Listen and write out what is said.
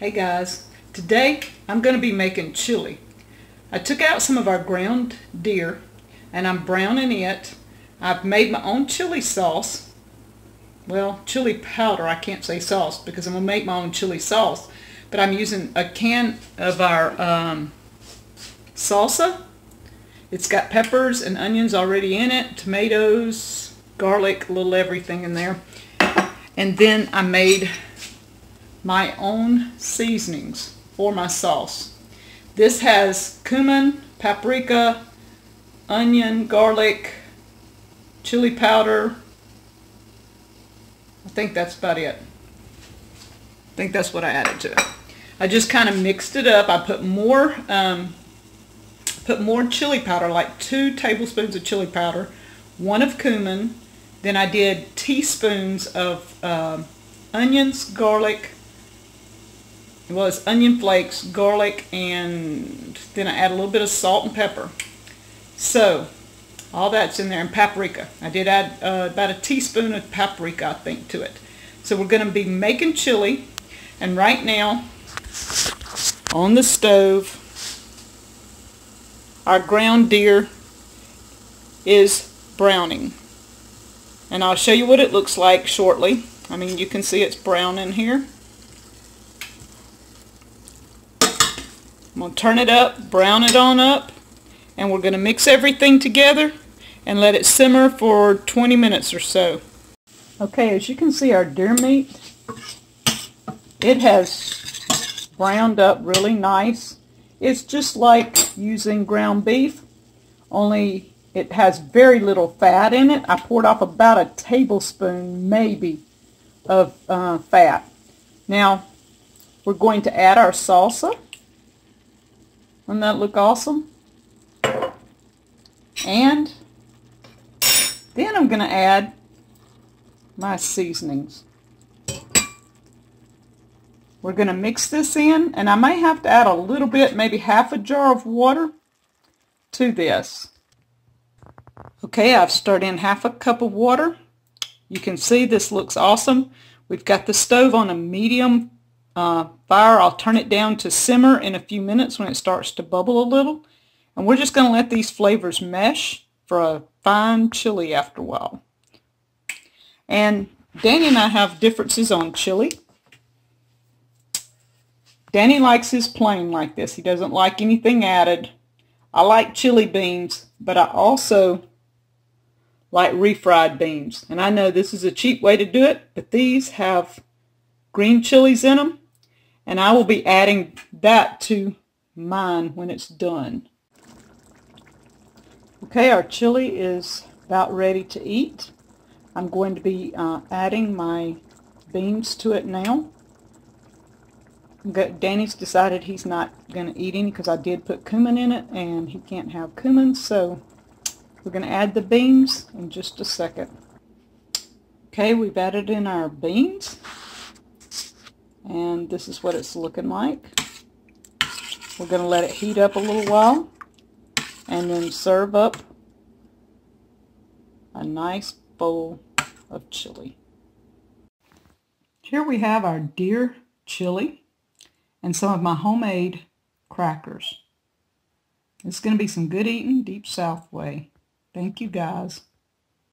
Hey guys, today I'm going to be making chili. I took out some of our ground deer and I'm browning it. I've made my own chili sauce. Well, chili powder, I can't say sauce because I'm going to make my own chili sauce. But I'm using a can of our salsa. It's got peppers and onions already in it, tomatoes, garlic, a little everything in there. And then I made my own seasonings for my sauce. This has cumin, paprika, onion, garlic, chili powder. I think that's about it. I think that's what I added to it. I just kind of mixed it up. I put more chili powder, like 2 tablespoons of chili powder, 1 of cumin. Then I did teaspoons of onions, garlic. It was onion flakes, garlic, and then I add a little bit of salt and pepper. So all that's in there, and paprika. I did add about a teaspoon of paprika, I think, to it. So we're going to be making chili, and right now on the stove our ground deer is browning, and I'll show you what it looks like shortly. I mean, you can see it's brown in here. I'm going to turn it up, brown it on up, and we're going to mix everything together and let it simmer for 20 minutes or so. Okay, as you can see, our deer meat, it has browned up really nice. It's just like using ground beef, only it has very little fat in it. I poured off about a tablespoon, maybe, of fat. Now, we're going to add our salsa. Doesn't that look awesome? And then I'm going to add my seasonings. We're going to mix this in, and I may have to add a little bit, maybe half a jar of water to this. Okay, I've stirred in half a cup of water. You can see this looks awesome. We've got the stove on a medium fire. I'll turn it down to simmer in a few minutes when it starts to bubble a little. And we're just going to let these flavors mesh for a fine chili after a while. And Danny and I have differences on chili. Danny likes his plain like this. He doesn't like anything added. I like chili beans, but I also like refried beans. And I know this is a cheap way to do it, but these have green chilies in them. And I will be adding that to mine when it's done. Okay, our chili is about ready to eat. I'm going to be adding my beans to it now. Danny's decided he's not going to eat any because I did put cumin in it, and he can't have cumin, so we're going to add the beans in just a second. Okay, we've added in our beans. And this is what it's looking like. We're going to let it heat up a little while and then serve up a nice bowl of chili. Here we have our deer chili and some of my homemade crackers. It's going to be some good eating, Deep South way. Thank you guys.